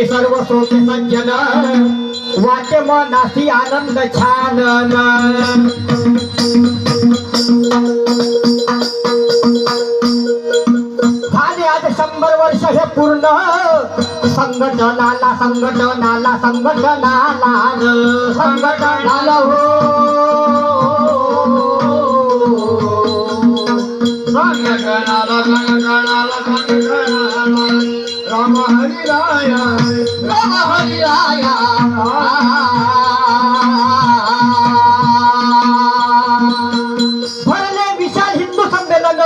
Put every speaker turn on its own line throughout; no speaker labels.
सर्व सोपे सज्जन वाटे मनासी आनंद छान झाले आज 100 वर्ष हे पूर्ण संघटनाला हो राम हरी राया भरले विशाल हिंदू संमेलन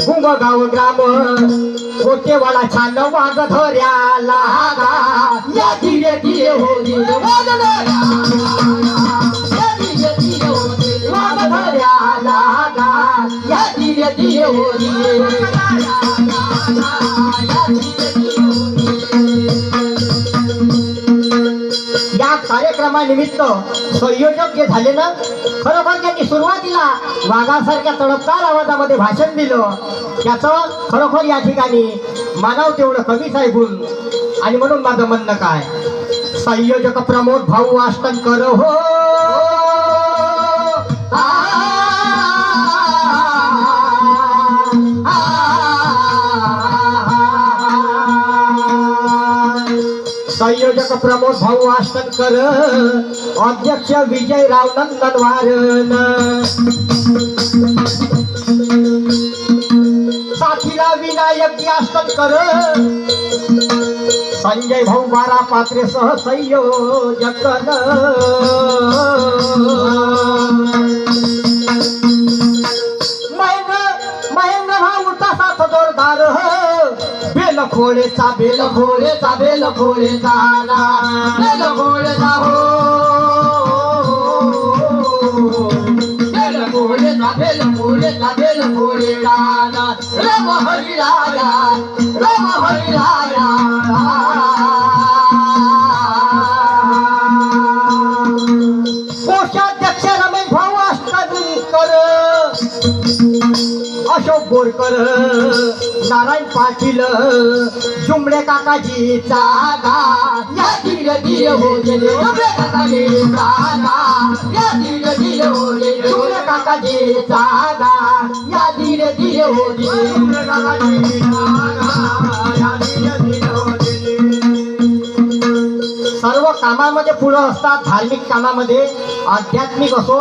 गुंगगाव ग्राम कोटेवाडा छान वाग धर्याला या धीरे धीरे हो वाग धर्याला या धीरे धीरे हो या कार्यक्रमानिमित्त संयोजक जे झाले ना खरोखर त्यांनी सुरुवातीला वाघासारख्या तडफदार आवाजामध्ये भाषण दिलं त्याचं खरोखर या ठिकाणी मानव तेवढं कमीच आहे गुण आणि म्हणून माझं म्हणणं काय संयोजक प्रमोद भाऊ आष्टनकर हो संयोजक प्रमोद भाऊ आष्टनकर अध्यक्ष विजयराव नंदनवारन साथीला विनायक जी आष्टनकर संजय भाऊ बारा पात्रे सह संयोजक महेंद्र भाऊ साथ जोरदार बेल खोळेचा ना बेल खोळेचा हो बेल खोळेचा राम हरी राया कोषाध्यक्ष रमेश भाऊ आष्टनकर अशोक बोरकर नारायण पाटील जुमडे काकाजीचा या धीरे धीरे हो गेले जुमडे काकाजीचा या धीरे धीरे हो गेले जुमडे काकाजीचा या धीरे धीरे हो गेले जुमडे काकाजीचा या धीरे धीरे हो गेले सर्व कामामध्ये पुढे असतात धार्मिक कामामध्ये आध्यात्मिक असो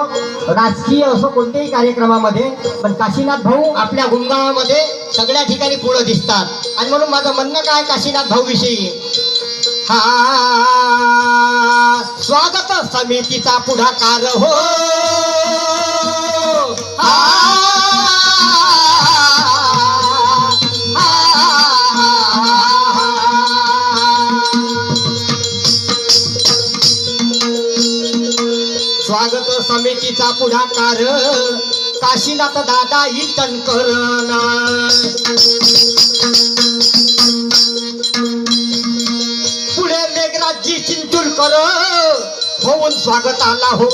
राजकीय असो कोणत्याही कार्यक्रमामध्ये पण काशीनाथ भाऊ आपल्या गुणगावामध्ये सगळ्या ठिकाणी पुढे दिसतात आणि म्हणून माझं म्हणणं काय काशीनाथ भाऊ विषयी हा स्वागत समितीचा पुढाकार हो स्वागत समितीचा पुढाकार काशीनाथ दादा इटनकर पुढे मेघराजी चिंचुलकर होऊन स्वागताला हो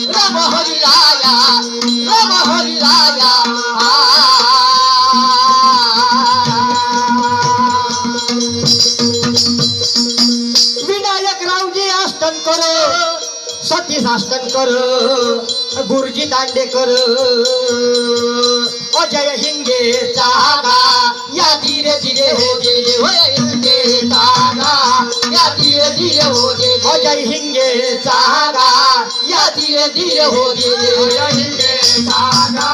राम हरी राया विनायक रावजी आष्टनकर सतीश आष्टनकर गुरुजी दांडेकर अजय हिंगे चागा या धीरे धीरे हो गेले हिंगे चागा या धीरे धीरे हो गेले अजय हिंगे चागा या धीरे धीरे हो गेले हिंगे चागा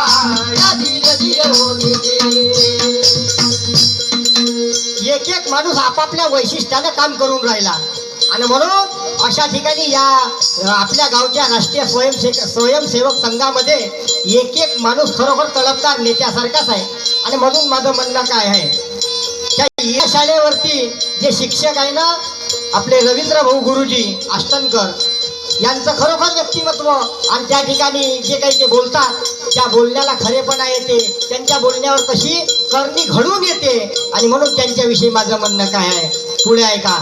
या धीरे धीरे हो गेले एक एक माणूस आपापल्या वैशिष्ट्याने काम करून राहिला आणि म्हणून अशा ठिकाणी या आपल्या गावच्या राष्ट्रीय स्वयंसेवक संघामध्ये एक एक माणूस खरोखर तळपदार नेत्यासारखाच आहे आणि म्हणून माझं म्हणणं काय आहे त्या या शाळेवरती जे शिक्षक आहे ना आपले रवींद्र भाऊ गुरुजी आष्टनकर यांचं खरोखर व्यक्तिमत्व आणि त्या ठिकाणी जे काही ते बोलतात त्या बोलण्याला खरेपणा येते त्यांच्या बोलण्यावर कशी करणी घडून येते आणि म्हणून त्यांच्याविषयी माझं म्हणणं काय आहे पुढे ऐका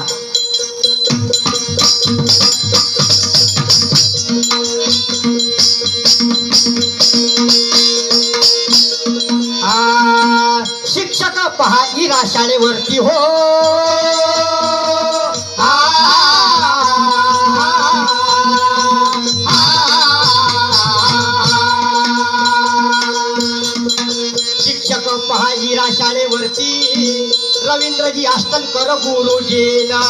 शिक्षक पहा इरा शाळेवरती हो. शिक्षक पहा इरा शाळेवरती रवींद्रजी अष्टनकर गुरुजीना.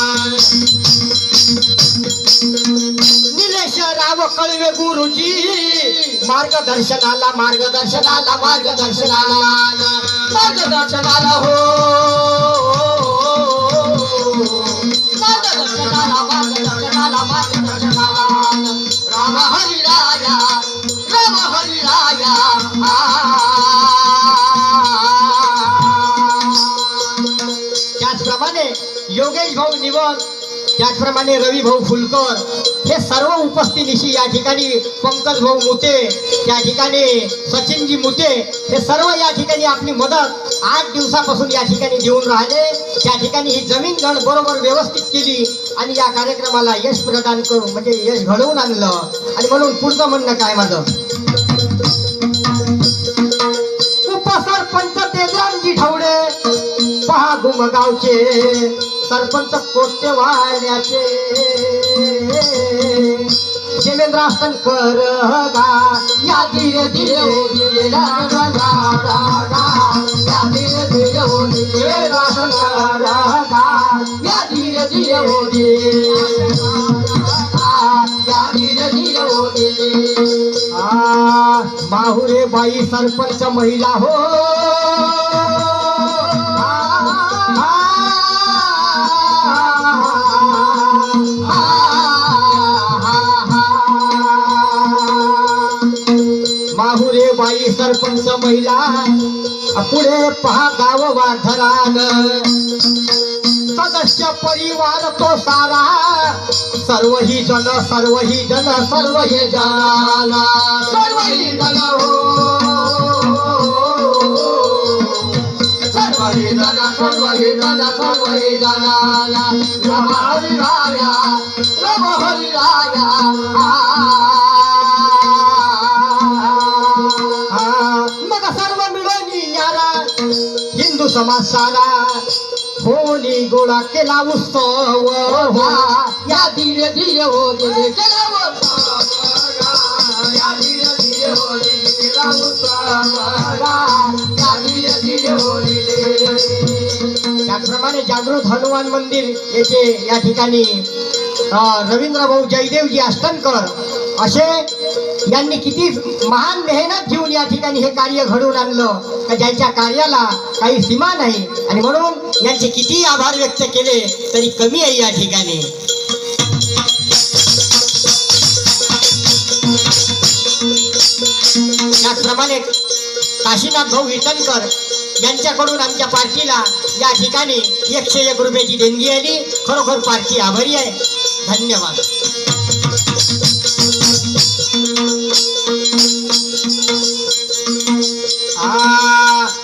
निलेश राव कळवे गुरुजी मार्गदर्शनाला मार्गदर्शनाला मार्गदर्शनाला मार्गदर्शनाला हो. मार्गदर्शनाला मार्गदर्शनाला मार्गदर्शनाला राम हरी राया राम हरी राया. त्याचप्रमाणे योगेश भाऊ निवड, त्याचप्रमाणे रवी भाऊ फुलकर हे सर्व उपस्थितीशी या ठिकाणी पंकज भाऊ मुते, त्या ठिकाणी सचिनजी मुते हे सर्व या ठिकाणी आपली मदत 8 दिवसापासून या ठिकाणी देऊन राहिले. त्या ठिकाणी ही जमीन गण बरोबर व्यवस्थित केली आणि या कार्यक्रमाला यश प्रदान करून म्हणजे यश घडवून आणलं. आणि म्हणून पुढचं म्हणणं काय माझं, उपसरपंच तेजरामजी ठवडे पहा गुमगावचे सरपंच कोटे वाड्याचे देवेंद्र अष्टनकर गा या धीरे धीरे या धीरे धीरे अष्टनकर गा या धीरे धीरे या धीरे धीरे. माहुरे बाई सरपंच महिला हो. माहुरे बाई सरपंच महिला पुढे पहा गाव वाघरान सदस्य परिवार तो सारा सर्व ही जन सर्व ही जन सर्व हे जनाला सर्व ही जन हो. सर्व ही जन सर्व ही जन सर्व ही जनाला राम हरी राया राम हरी राया. मग सर्व मिळून न्यारा हिंदू समाज सारा होली गोळा केला उत्सव या धीरे धीरे हो गेले केला या धीरे धीरे हो केला उत्सव या धीरे धीरे हो. त्याचप्रमाणे जागृत हनुमान मंदिर येथे या ठिकाणी रवींद्र भाऊ जयदेवजी अष्टनकर असे यांनी किती महान मेहनत घेऊन या ठिकाणी हे कार्य घडवून आणलं का ज्यांच्या कार्याला काही सीमा नाही. आणि म्हणून यांचे किती आभार व्यक्त केले तरी कमी आहे या ठिकाणी. त्याचप्रमाणे काशीनाथ भाऊ विटणकर यांच्याकडून आमच्या पार्टीला या ठिकाणी 101 रुपयाची देणगी आली. खरोखर पार्टी आभारी आहे. धन्यवाद.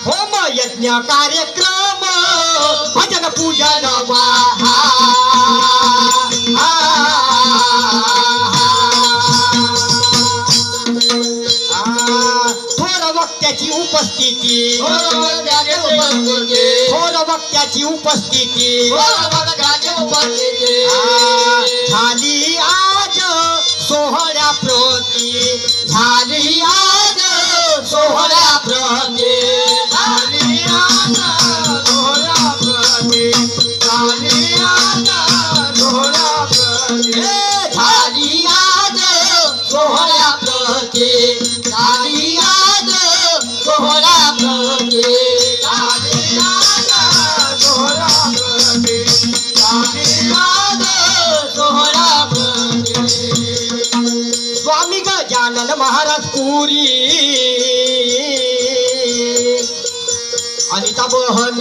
होम यज्ञ कार्यक्रम भजन पूजन थोर वक्त्याची उपस्थिती थोर वक्त्याची उपस्थिती झाली आज सोहळ्या प्रती झाली आज सोहळ्या प्रती झाली आज सोहळ्या प्रती झाली आज सोहळ्या प्रती झाली आज सोहळ्या प्रती झाली आज सोहळ्या प्रती झाली आज सोहळ्या प्रती झाली आज सोहळ्या प्रती. स्वामी गजानन महाराज पुरी अनिता बहन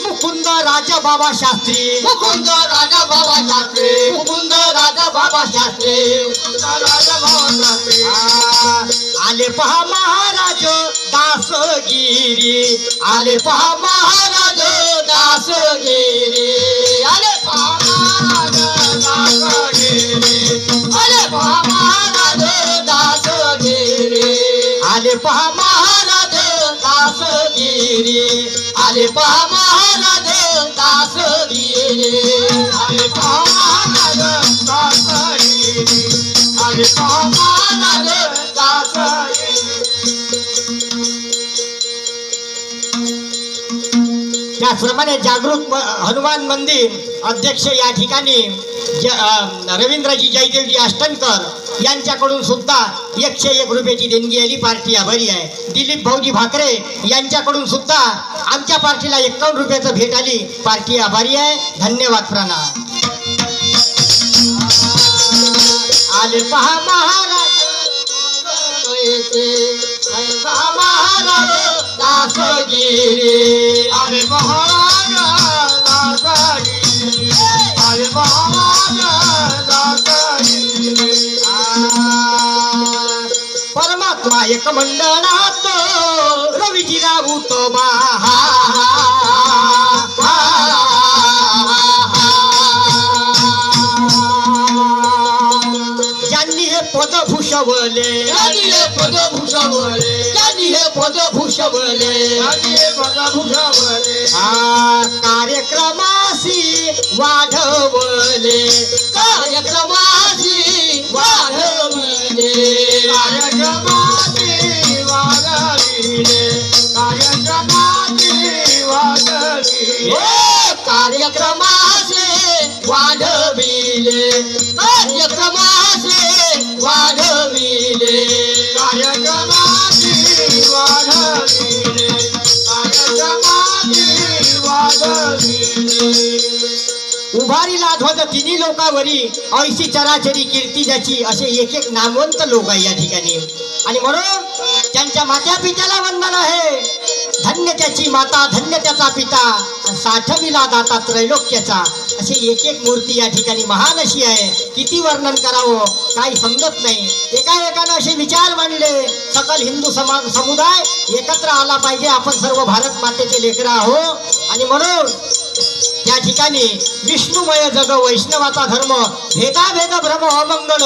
मुकुंद राजा बाबा शास्त्री मुकुंद राजा बाबा शास्त्री मुकुंद राजा बाबा शास्त्री मुकुंद राजा बाबा शास्त्री आले पहा महाराज दासगिरी आले पहा महाराज दासगिरी आले पहा महाराज दासगिरी आले पहा महाराज दासगिरी आले पहा महाराज दासगिरी आले पहा महाराज दासगिरी. त्याचप्रमाणे जागृत हनुमान मंदिर अध्यक्ष या ठिकाणी रवींद्रजी जयदेवजी अष्टनकर यांच्याकडून सुद्धा 101 रुपयाची देणगी आली. पार्टी आभारी आहे. दिलीप भाऊजी भाकरे यांच्याकडून सुद्धा आमच्या पार्टीला 51 रुपयाचं भेट आली. पार्टी आभारी आहे. धन्यवाद. प्रणाम. आले पहा महाराज दासगिरी आले महाराज दासगिरी आले महाराज दासगिरी. परमात्मा एक मंडळात रवीजी राऊत ज्यांनी हे पद भूषवले पद भूषवले त्यांनी हे पद भूषवले कार्यक्रमासी वाढवले कार्यक्रमासी वाढवले कार्यक्रमासी वाढविले कार्यक्रमासी वाढविले कार्यक्रमासी वाढविले कार्यक्रमासी वाढविले कार्यक्रमासी वाढविले कार्यक्रमासी वाढविले. उभारीला ध्वज तिन्ही लोकांवरी ऐशी चराचरी कीर्ती ज्याची असे एक एक नामवंत लोक आहे या ठिकाणी. आणि म्हणून त्यांच्या मात्या पित्याला वंदन आहे. धन्य त्याची माता धन्य त्याचा पिता साठविला दाता त्रैलोक्याचा. अशी एक एक मूर्ती या ठिकाणी महान अशी आहे. किती वर्णन करावं काही समजत नाही. एकाएकानं असे विचार मांडले. सकल हिंदू समुदाय एकत्र आला पाहिजे. आपण सर्व भारत मातेचे लेकरं आहो. आणि म्हणून त्या ठिकाणी विष्णुमय जग वैष्णवाचा धर्म भेदाभेद भ्रम अमंगल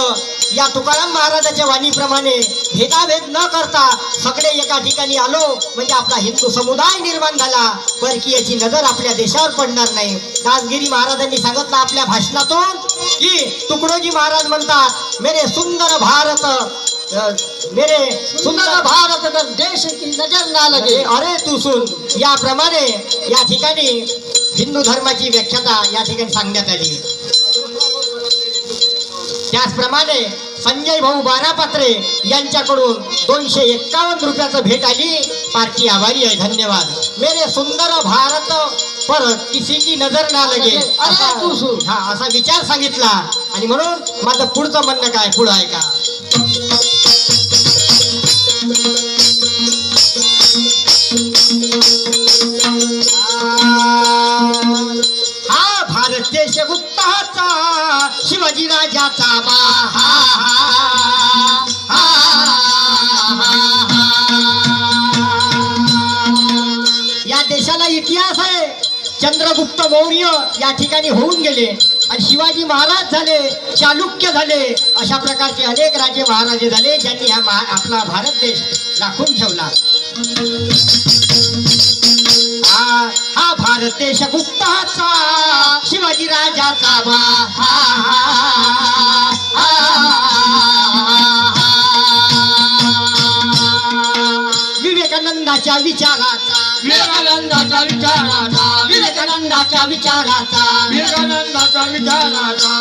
या तुकाराम महाराजाच्या वाणीप्रमाणे भेदाभेद न करता सगळे एका ठिकाणी आलो म्हणजे आपला हिंदू समुदाय निर्माण झाला. परकीयाची नजर आपल्या देशावर पडणार नाही. दासगिरी महाराजांनी सांगितलं आपल्या भाषणातून की तुकडोजी महाराज म्हणतात मेरे सुंदर भारत मेरे सुंदर भारत देश की नजर ना लगे अरे तू सुन. याप्रमाणे या ठिकाणी हिंदू धर्माची व्याख्याता या ठिकाणी सांगण्यात आली. त्याचप्रमाणे संजय भाऊ बारापात्रे यांच्याकडून 251 रुपयाचं भेट आली. पार्टी आभारी आहे. धन्यवाद. मेरे सुंदर भारत पर किसी की नजर ना लगे असा विचार सांगितला. आणि म्हणून माझं पुढचं म्हणणं काय पुढं आहे का हा भारत देश गुप्ताचा शिवाजी राजाचा या देशाला इतिहास आहे. चंद्रगुप्त मौर्य या ठिकाणी होऊन गेले आणि शिवाजी महाराज झाले चालुक्य झाले. अशा प्रकारचे अनेक राजे महाराजे झाले ज्यांनी आपला भारत देश राखून ठेवला. हा भारत देश गुप्ताचा शिवाजी राजाचा विवेकानंदाच्या विचाराचा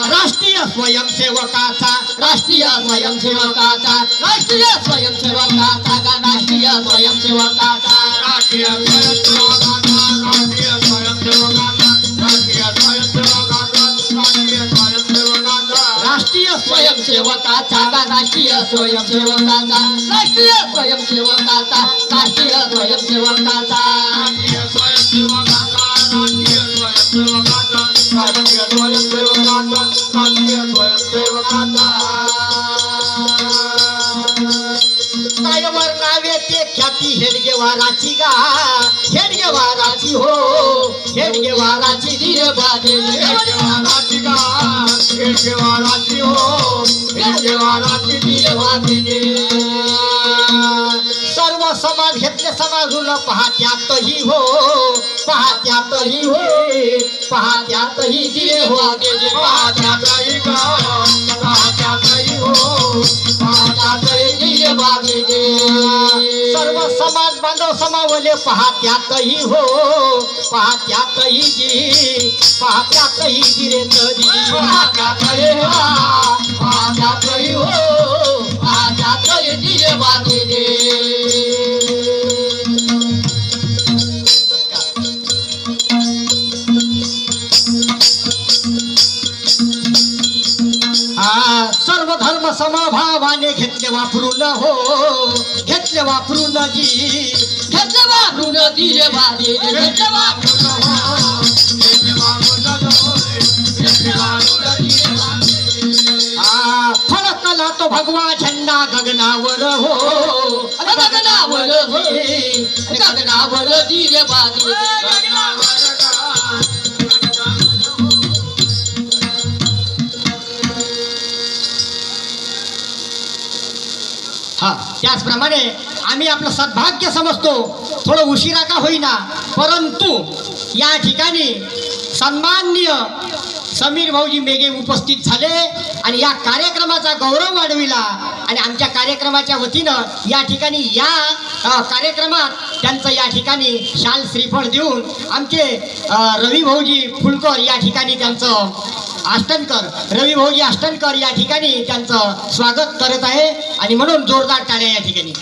राष्ट्रीय स्वयंसेवकाचा राष्ट्रीय स्वयंसेवकाचा राष्ट्रीय स्वयंसेवकाचा राष्ट्रीय स्वयंसेवकाचा राष्ट्रीय स्वयंसेवकाचा राष्ट्रीय स्वयंसेवकाचा राष्ट्रीय स्वयंसेवकाचा राष्ट्रीय स्वयंसेवकाचा राष्ट्रीय स्वयंसेवकाचा कायवर नावे ते ख्याती हेडगेवाराची गा हेडगेवाराची हो हेडगेवाराची धीर बाजे हेडगेवाराची गा हेडगेवाराची हो हेडगेवाराची धीर बाजे सर्व समाज घेतले समाजून पाहत्यातही हो, पाहत्यातही हो, पाहत्यातही दिले हो, पाहत्यातही ग, पाहत्यातही हो, पाहत्यातही दिले वागे. सर्व समाज बांधव समावले पाहत्यातही हो, पाहत्यातही जी, पाहत्यातही दिले तरी, पाहत्यातही पाहत्यातही हो, पाहत्यातही दिले वागे. सर्व धर्म समभावाने घेतले वापरून हो, घेतले वापरून जी, घेतले वापरून दिले वागे, घेतले वापरून हो, घेतले वापरून घेतले वापरून दिले वागे. फडकला तो भगवा झेंडा गगनावर हो, गगनावर हो, गगनावर दिले वागे. हा, त्याचप्रमाणे आम्ही आपलं सद्भाग्य समजतो, थोडं उशिरा का होईना, परंतु या ठिकाणी सन्माननीय समीर भाऊजी मेघे उपस्थित झाले आणि या कार्यक्रमाचा गौरव वाढविला. आणि आमच्या कार्यक्रमाच्या वतीनं या ठिकाणी या कार्यक्रमात त्यांचं या ठिकाणी शाल श्रीफळ देऊन आमचे रवी भाऊजी फुलकर या ठिकाणी त्यांचं रवी भाऊजी आष्टनकर या ठिकाणी त्यांचं स्वागत करत आहे. आणि म्हणून जोरदार टाळ्या या ठिकाणी.